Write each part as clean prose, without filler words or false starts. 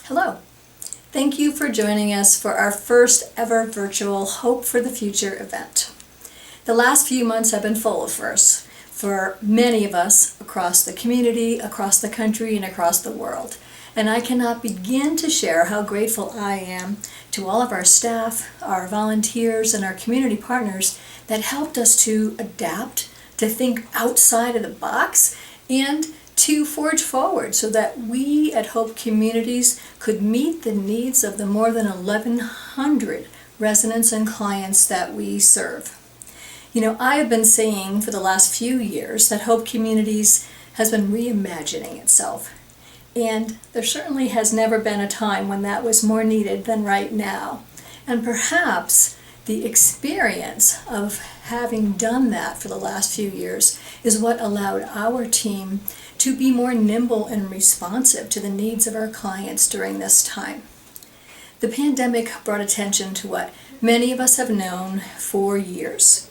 Hello. Thank you for joining us for our first ever virtual Hope for the Future event. The last few months have been full of firsts for many of us across the community, across the country, and across the world. And I cannot begin to share how grateful I am to all of our staff, our volunteers, and our community partners that helped us to adapt, to think outside of the box, and to forge forward so that we at Hope Communities could meet the needs of the more than 1,100 residents and clients that we serve. You know, I have been saying for the last few years that Hope Communities has been reimagining itself. And there certainly has never been a time when that was more needed than right now. And perhaps the experience of having done that for the last few years is what allowed our team to be more nimble and responsive to the needs of our clients during this time. The pandemic brought attention to what many of us have known for years.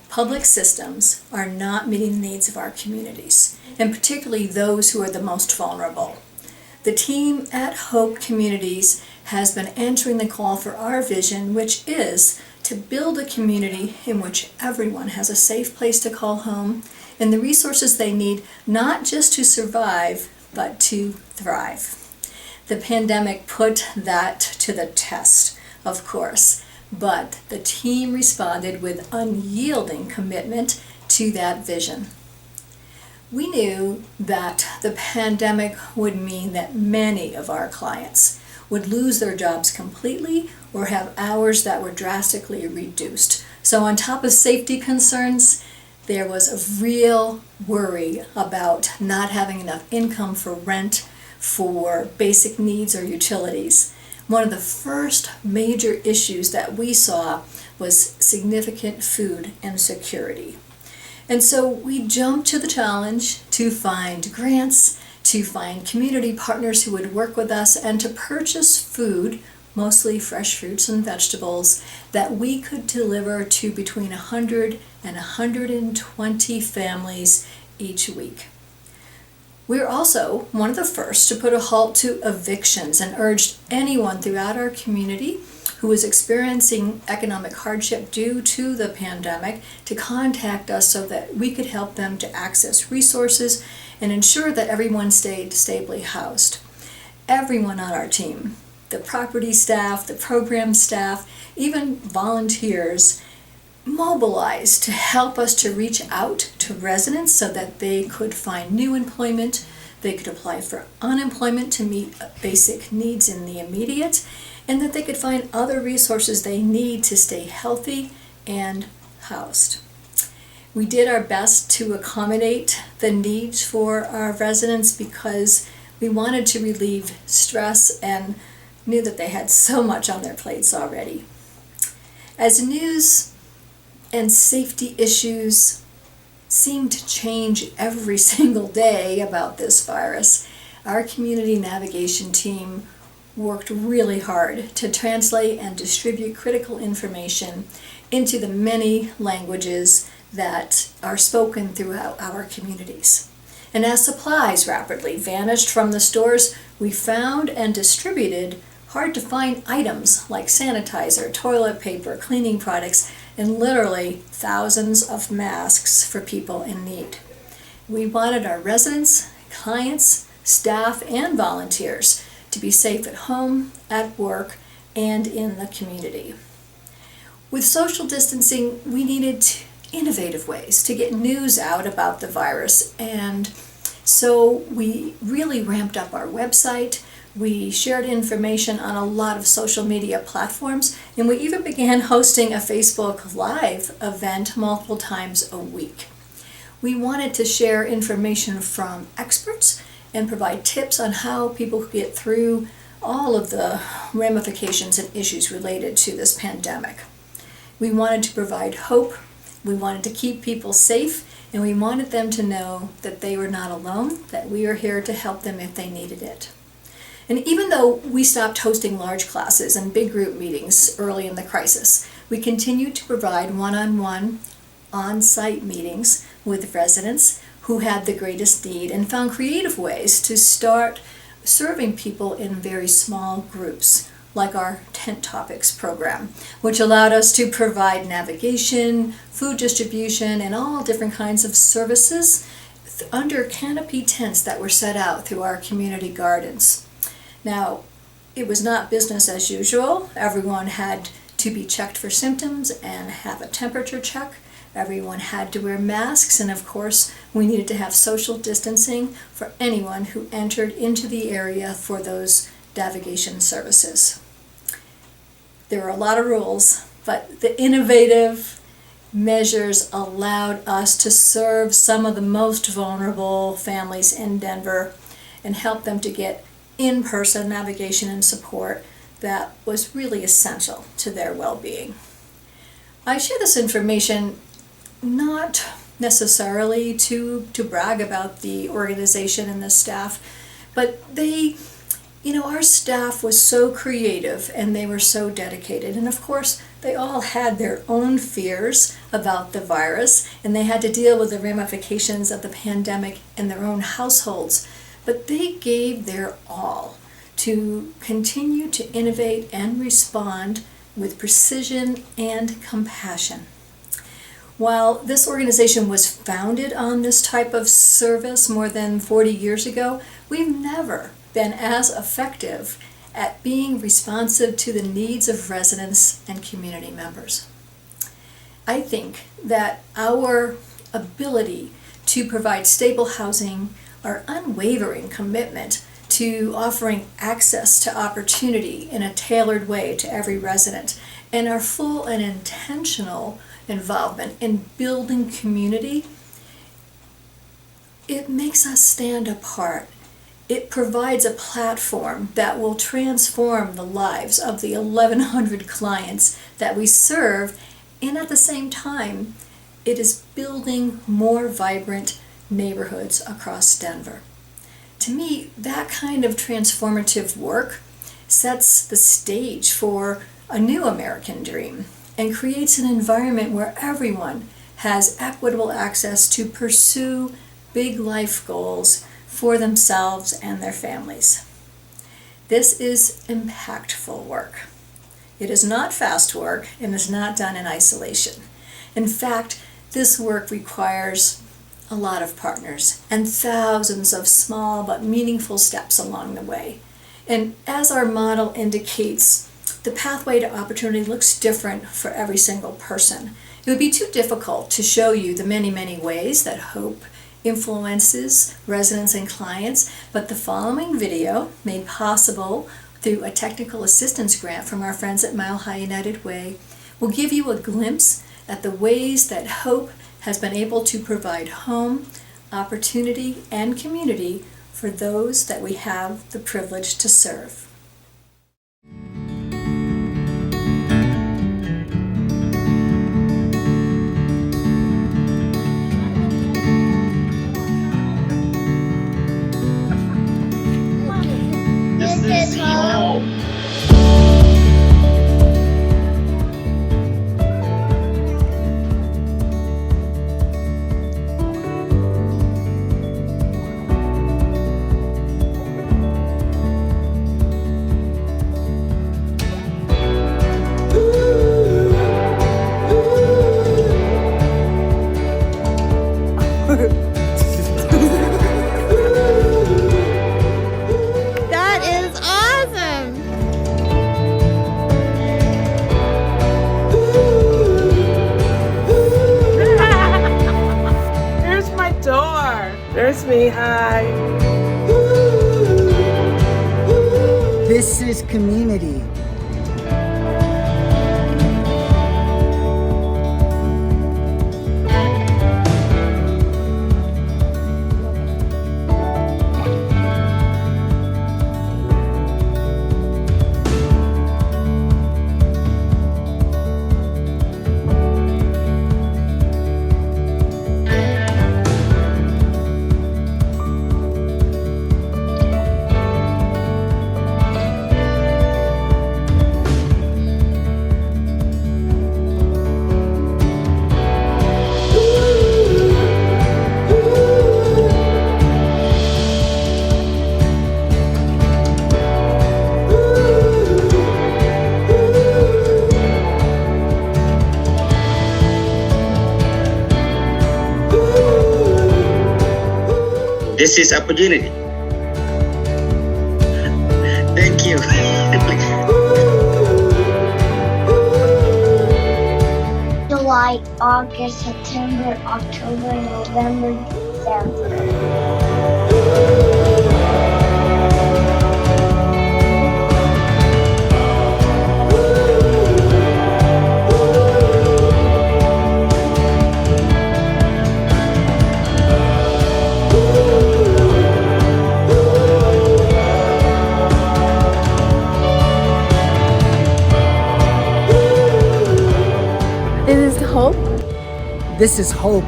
Public systems are not meeting the needs of our communities, and particularly those who are the most vulnerable. The team at Hope Communities has been answering the call for our vision, which is to build a community in which everyone has a safe place to call home and the resources they need not just to survive, but to thrive. The pandemic put that to the test, of course, but the team responded with unyielding commitment to that vision. We knew that the pandemic would mean that many of our clients would lose their jobs completely or have hours that were drastically reduced. So on top of safety concerns, there was a real worry about not having enough income for rent, for basic needs or utilities. One of the first major issues that we saw was significant food insecurity. And so we jumped to the challenge to find grants, to find community partners who would work with us, and to purchase food, mostly fresh fruits and vegetables, that we could deliver to between 100 and 120 families each week. We're also one of the first to put a halt to evictions and urged anyone throughout our community who is experiencing economic hardship due to the pandemic to contact us so that we could help them to access resources and ensure that everyone stayed stably housed. Everyone on our team, the property staff, the program staff, even volunteers, mobilized to help us to reach out to residents so that they could find new employment, they could apply for unemployment to meet basic needs in the immediate, and that they could find other resources they need to stay healthy and housed. We did our best to accommodate the needs for our residents because we wanted to relieve stress and knew that they had so much on their plates already. As news and safety issues seem to change every single day about this virus, our community navigation team worked really hard to translate and distribute critical information into the many languages that are spoken throughout our communities. And as supplies rapidly vanished from the stores, we found and distributed hard-to-find items like sanitizer, toilet paper, cleaning products, and literally thousands of masks for people in need. We wanted our residents, clients, staff, and volunteers to be safe at home, at work, and in the community. With social distancing, we needed innovative ways to get news out about the virus, and so we really ramped up our website. We shared information on a lot of social media platforms, and we even began hosting a Facebook Live event multiple times a week. We wanted to share information from experts and provide tips on how people could get through all of the ramifications and issues related to this pandemic. We wanted to provide hope, we wanted to keep people safe, and we wanted them to know that they were not alone, that we are here to help them if they needed it. And even though we stopped hosting large classes and big group meetings early in the crisis, we continued to provide one-on-one, on-site meetings with residents who had the greatest need and found creative ways to start serving people in very small groups, like our Tent Topics program, which allowed us to provide navigation, food distribution, and all different kinds of services under canopy tents that were set out through our community gardens. Now, it was not business as usual. Everyone had to be checked for symptoms and have a temperature check. Everyone had to wear masks, and of course, we needed to have social distancing for anyone who entered into the area for those navigation services. There were a lot of rules, but the innovative measures allowed us to serve some of the most vulnerable families in Denver and help them to get in-person navigation and support that was really essential to their well-being. I share this information not necessarily to brag about the organization and the staff, but our staff was so creative and they were so dedicated. And of course, they all had their own fears about the virus and they had to deal with the ramifications of the pandemic in their own households. But they gave their all to continue to innovate and respond with precision and compassion. While this organization was founded on this type of service more than 40 years ago, we've never been as effective at being responsive to the needs of residents and community members. I think that our ability to provide stable housing, our unwavering commitment to offering access to opportunity in a tailored way to every resident, and our full and intentional involvement in building community, it makes us stand apart. It provides a platform that will transform the lives of the 1,100 clients that we serve, and at the same time, it is building more vibrant neighborhoods across Denver. To me, that kind of transformative work sets the stage for a new American dream and creates an environment where everyone has equitable access to pursue big life goals for themselves and their families. This is impactful work. It is not fast work and is not done in isolation. In fact, this work requires a lot of partners and thousands of small but meaningful steps along the way. And as our model indicates, the pathway to opportunity looks different for every single person. It would be too difficult to show you the many, many ways that hope influences residents and clients, but the following video, made possible through a technical assistance grant from our friends at Mile High United Way, will give you a glimpse at the ways that hope has been able to provide home, opportunity, and community for those that we have the privilege to serve. This is home. That is awesome! There's my door. There's me. Hi. This is community. This is opportunity. Thank you. July, August, September, October, November, December. This is hope. This is hope.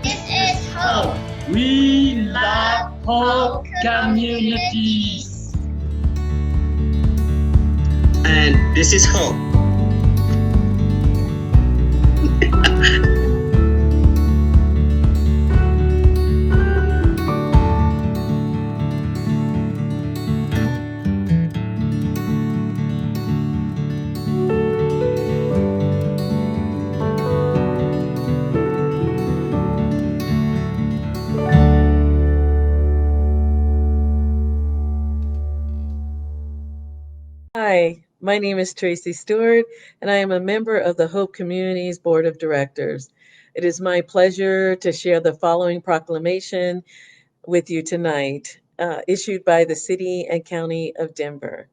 This is hope. We love Hope Communities. And this is hope. Hi, my name is Tracy Stewart, and I am a member of the Hope Communities Board of Directors. It is my pleasure to share the following proclamation with you tonight, issued by the City and County of Denver.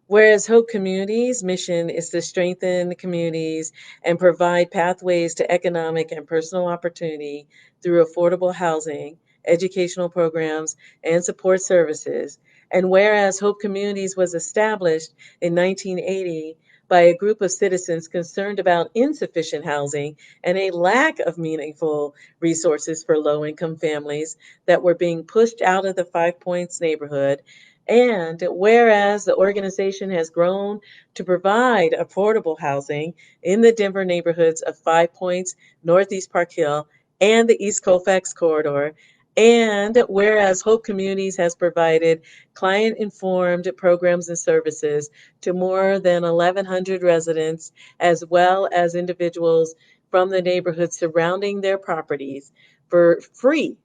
Whereas Hope Communities' mission is to strengthen communities and provide pathways to economic and personal opportunity through affordable housing, educational programs, and support services. And whereas Hope Communities was established in 1980 by a group of citizens concerned about insufficient housing and a lack of meaningful resources for low-income families that were being pushed out of the Five Points neighborhood, and whereas the organization has grown to provide affordable housing in the Denver neighborhoods of Five Points, Northeast Park Hill, and the East Colfax Corridor, and whereas Hope Communities has provided client-informed programs and services to more than 1,100 residents, as well as individuals from the neighborhoods surrounding their properties for free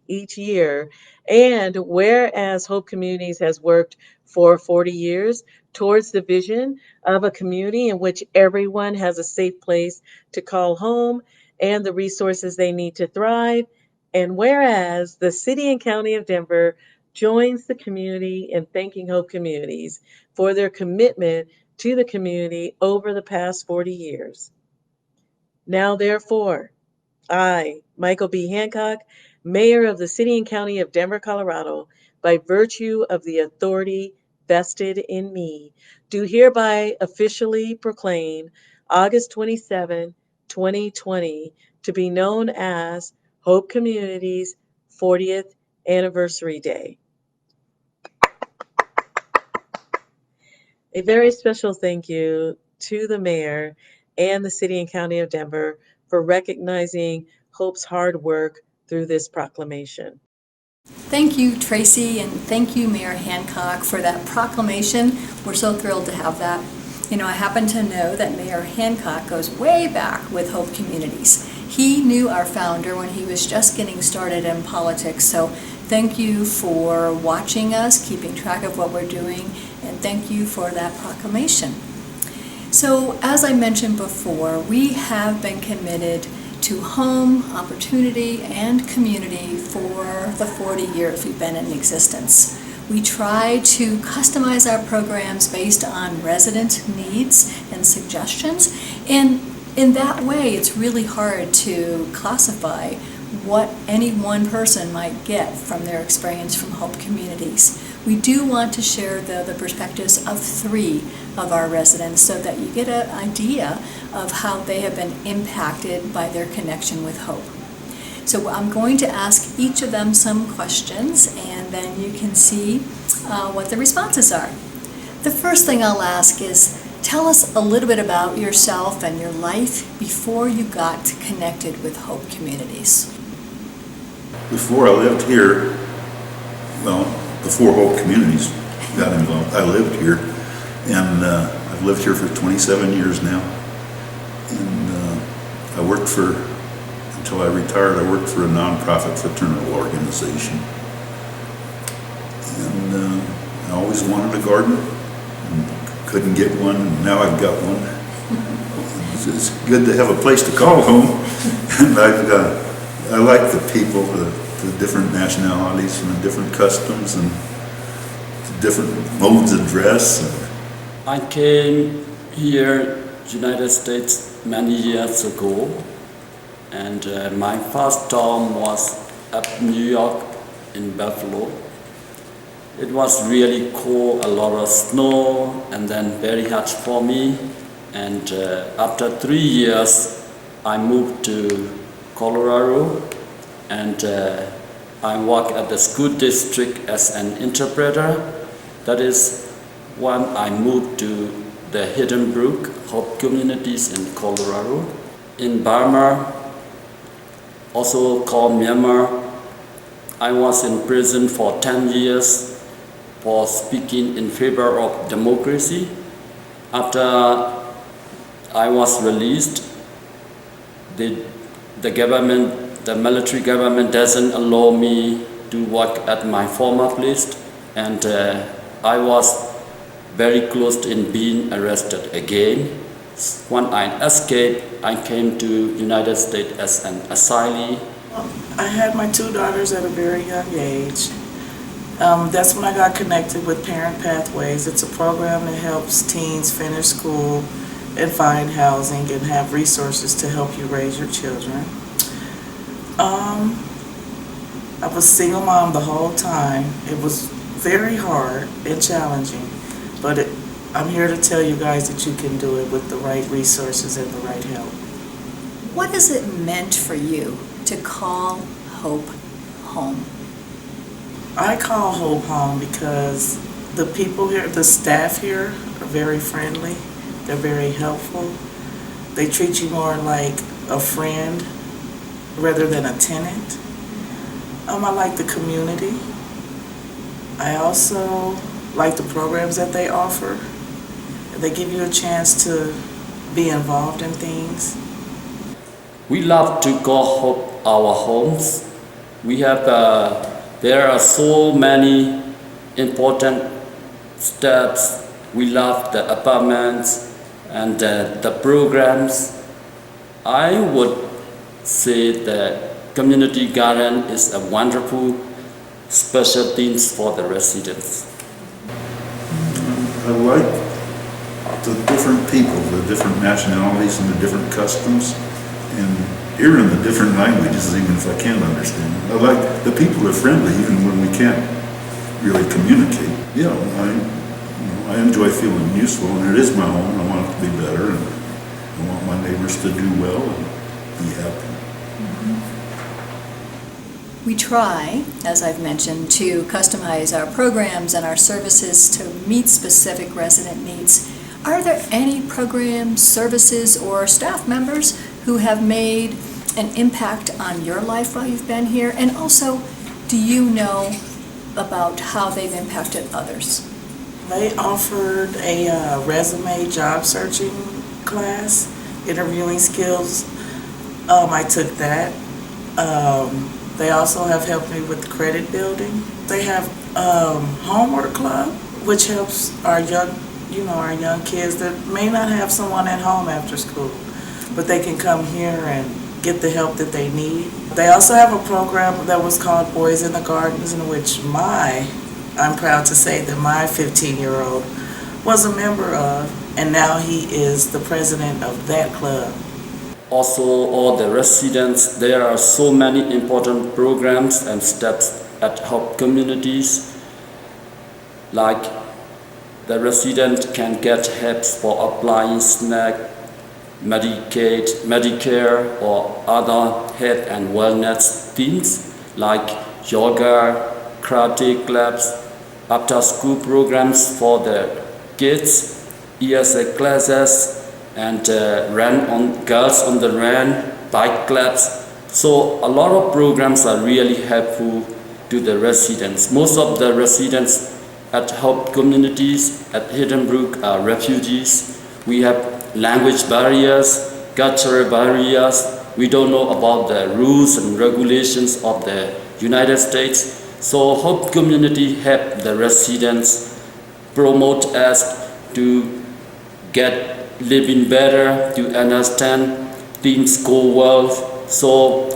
each year. And whereas Hope Communities has worked for 40 years towards the vision of a community in which everyone has a safe place to call home and the resources they need to thrive. And whereas the City and County of Denver joins the community in thanking Hope Communities for their commitment to the community over the past 40 years. Now, therefore, I, Michael B. Hancock, Mayor of the City and County of Denver, Colorado, by virtue of the authority vested in me, do hereby officially proclaim August 27, 2020 to be known as Hope Communities' 40th Anniversary Day. A very special thank you to the Mayor and the City and County of Denver for recognizing Hope's hard work through this proclamation. Thank you, Tracy, and thank you, Mayor Hancock, for that proclamation. We're so thrilled to have that. You know, I happen to know that Mayor Hancock goes way back with Hope Communities. He knew our founder when he was just getting started in politics, so thank you for watching us, keeping track of what we're doing, and thank you for that proclamation. So, as I mentioned before, we have been committed to home, opportunity, and community for the 40 years we've been in existence. We try to customize our programs based on resident needs and suggestions, and in that way it's really hard to classify what any one person might get from their experience from Hope Communities. We do want to share the perspectives of 3 of our residents so that you get an idea of how they have been impacted by their connection with Hope. So I'm going to ask each of them some questions, and then you can see what the responses are. The first thing I'll ask is, tell us a little bit about yourself and your life before you got connected with Hope Communities. Before I lived here, well, before Hope Communities got involved, I lived here, and I've lived here for 27 years now. And I worked for until I retired, I worked for a nonprofit fraternal organization. And I always wanted a garden. Couldn't get one, and now I've got one. It's good to have a place to call home. And I like the people, the different nationalities and the different customs and the different modes of dress. I came here, United States, many years ago, and my first town was at New York in Buffalo. It was really cold, a lot of snow, and then very hot for me. And after 3 years, I moved to Colorado, and I work at the school district as an interpreter. That is when I moved to the Hidden Brook Hope communities in Colorado. In Burma, also called Myanmar, I was in prison for 10 years for speaking in favor of democracy. After I was released, the government, the military government doesn't allow me to work at my former place, and I was very close in being arrested again. When I escaped, I came to United States as an asylee. I had my 2 daughters at a very young age. That's when I got connected with Parent Pathways. It's a program that helps teens finish school and find housing and have resources to help you raise your children. I was single mom the whole time. It was very hard and challenging, but I'm here to tell you guys that you can do it with the right resources and the right help. What has it meant for you to call Hope home? I call Hope home because the people here, the staff here are very friendly. They're very helpful. They treat you more like a friend rather than a tenant. I like the community. I also like the programs that they offer. They give you a chance to be involved in things. We love to call Hope our homes. We have, there are so many important steps. We love the apartments and the programs. I would say the community garden is a wonderful special things for the residents. I like the different people, the different nationalities and the different customs, and hearing the different languages, even if I can't understand them. I like the people are friendly even when we can't really communicate. Yeah, I enjoy feeling useful, and it is my home. I want it to be better, and I want my neighbors to do well and be happy. We try, as I've mentioned, to customize our programs and our services to meet specific resident needs. Are there any programs, services, or staff members who have made an impact on your life while you've been here? And also, do you know about how they've impacted others? They offered a resume job searching class, interviewing skills. I took that. They also have helped me with credit building. They have homework club, which helps our young kids that may not have someone at home after school, but they can come here and get the help that they need. They also have a program that was called Boys in the Gardens, in which I'm proud to say that my 15-year-old was a member of, and now he is the president of that club. Also, all the residents, there are so many important programs and steps at Hope communities, like the resident can get help for applying SNAP, Medicaid, Medicare, or other health and wellness things like yoga, karate clubs, after-school programs for the kids, ESA classes, and Girls on the Run, bike clubs. So a lot of programs are really helpful to the residents. Most of the residents at Hope communities at Hidden Brook are refugees. We have language barriers, cultural barriers, we don't know about the rules and regulations of the United States. So Hope Community help the residents promote us to get living better, to understand things go well. So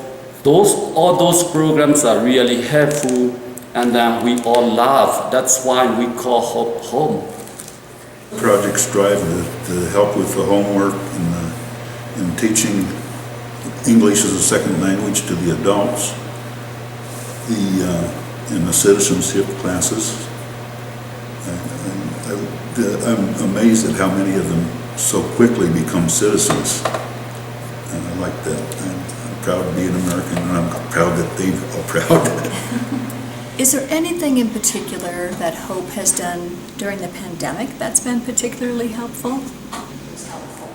all those programs are really helpful, and then we all laugh. That's why we call Hope home. Projects strive to help with the homework and teaching English as a second language to the adults, in the citizenship classes. I'm amazed at how many of them so quickly become citizens, and I like that. I'm proud to be an American, and I'm proud that they're all proud. Is there anything in particular that Hope has done during the pandemic that's been particularly helpful?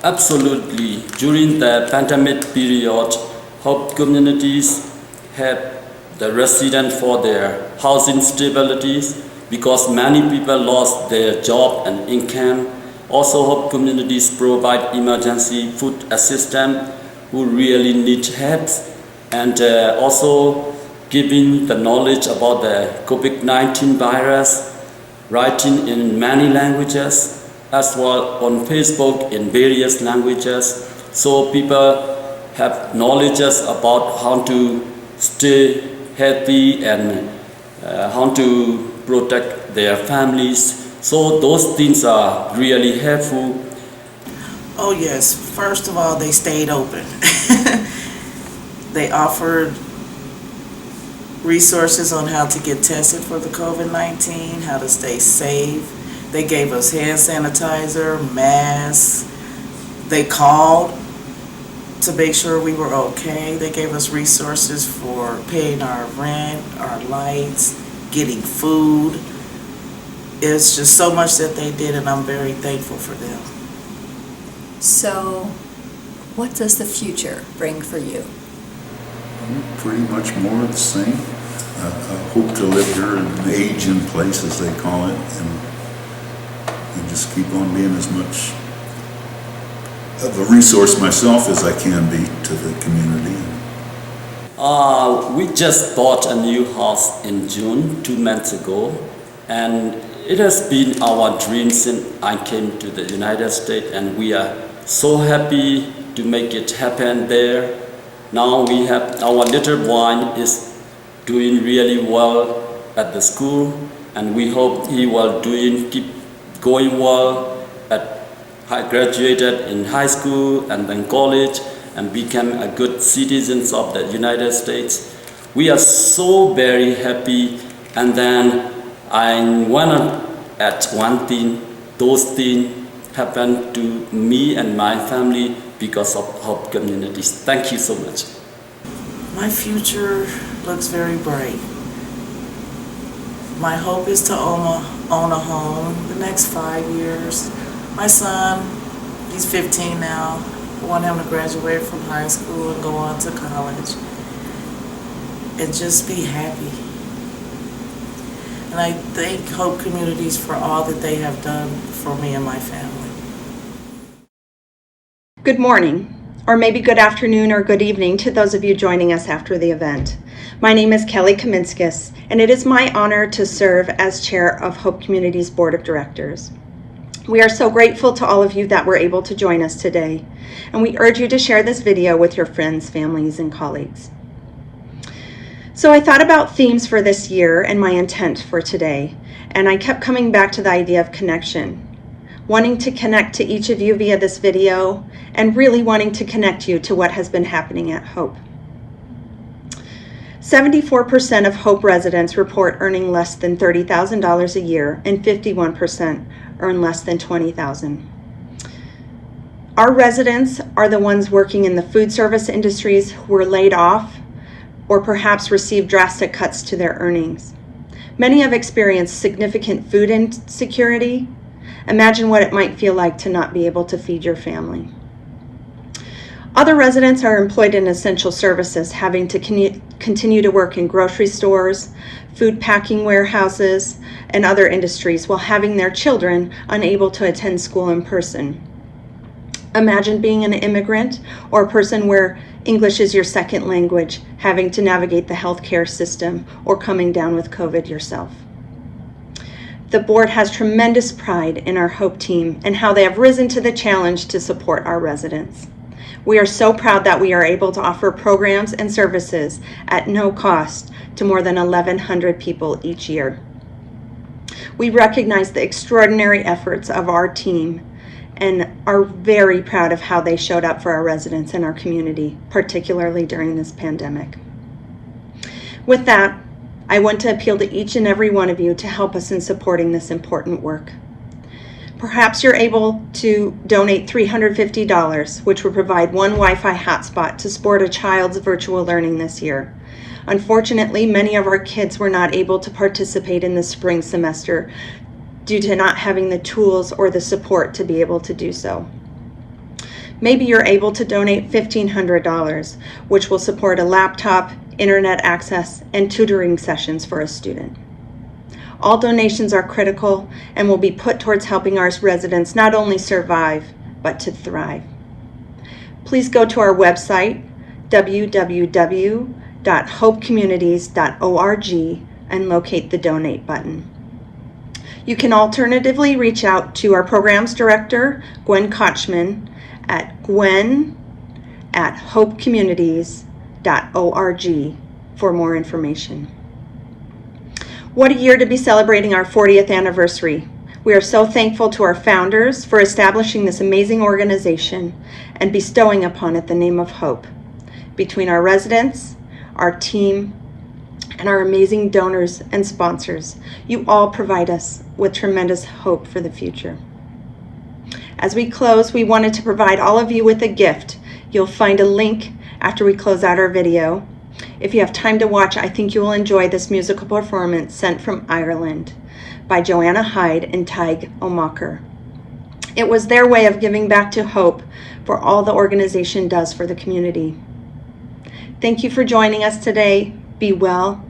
Absolutely. During the pandemic period, Hope Communities help the residents for their housing stability because many people lost their job and income. Also, Hope Communities provide emergency food assistance who really need help, and also giving the knowledge about the COVID-19 virus, writing in many languages, as well on Facebook in various languages, so people have knowledge about how to stay healthy and how to protect their families. So those things are really helpful. Oh yes, first of all, they stayed open. They offered resources on how to get tested for the COVID-19, how to stay safe. They gave us hand sanitizer, masks. They called to make sure we were okay. They gave us resources for paying our rent, our lights, getting food. It's just so much that they did, and I'm very thankful for them. So, what does the future bring for you? Pretty much more of the same. I hope to live here and age in place, as they call it, and just keep on being as much of a resource myself as I can be to the community. We just bought a new house in June, 2 months ago, and it has been our dream since I came to the United States, and we are so happy to make it happen there. Now we have our little boy is doing really well at the school, and we hope he will keep going well graduated in high school and then college and become a good citizens of the United States. We are so very happy, and then I want to add one thing. Those things happen to me and my family because of Hope Communities. Thank you so much. My future looks very bright. My hope is to own a home the next 5 years. My son, he's 15 now. I want him to graduate from high school and go on to college and just be happy. And I thank Hope Communities for all that they have done for me and my family. Good morning, or maybe good afternoon or good evening to those of you joining us after the event. My name is Kelly Kaminskis, and it is my honor to serve as chair of Hope Communities Board of Directors. We are so grateful to all of you that were able to join us today, and we urge you to share this video with your friends, families, and colleagues. So I thought about themes for this year and my intent for today, and I kept coming back to the idea of connection, wanting to connect to each of you via this video, and really wanting to connect you to what has been happening at Hope. 74% of Hope residents report earning less than $30,000 a year, and 51% earn less than $20,000. Our residents are the ones working in the food service industries who were laid off or perhaps received drastic cuts to their earnings. Many have experienced significant food insecurity. Imagine what it might feel like to not be able to feed your family. Other residents are employed in essential services, having to continue to work in grocery stores, food packing warehouses, and other industries while having their children unable to attend school in person. Imagine being an immigrant or a person where English is your second language, having to navigate the healthcare system or coming down with COVID yourself. The board has tremendous pride in our HOPE team and how they have risen to the challenge to support our residents. We are so proud that we are able to offer programs and services at no cost to more than 1,100 people each year. We recognize the extraordinary efforts of our team and are very proud of how they showed up for our residents and our community, particularly during this pandemic. With that, I want to appeal to each and every one of you to help us in supporting this important work. Perhaps you're able to donate $350, which will provide one Wi-Fi hotspot to support a child's virtual learning this year. Unfortunately, many of our kids were not able to participate in the spring semester due to not having the tools or the support to be able to do so. Maybe you're able to donate $1,500, which will support a laptop, internet access, and tutoring sessions for a student. All donations are critical and will be put towards helping our residents not only survive, but to thrive. Please go to our website, www.hopecommunities.org, and locate the donate button. You can alternatively reach out to our programs director, Gwen Kochman, at gwen@hopecommunities.org for more information. What a year to be celebrating our 40th anniversary. We are so thankful to our founders for establishing this amazing organization and bestowing upon it the name of Hope. Between our residents, our team, and our amazing donors and sponsors, you all provide us with tremendous hope for the future. As we close, we wanted to provide all of you with a gift. You'll find a link after we close out our video. If you have time to watch, I think you will enjoy this musical performance sent from Ireland by Joanna Hyde and Tig O'Macher. It was their way of giving back to Hope for all the organization does for the community. Thank you for joining us today. Be well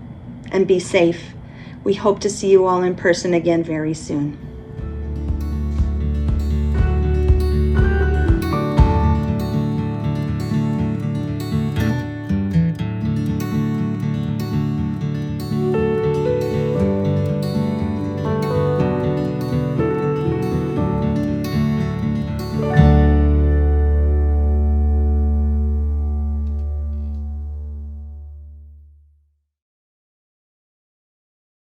and be safe. We hope to see you all in person again very soon.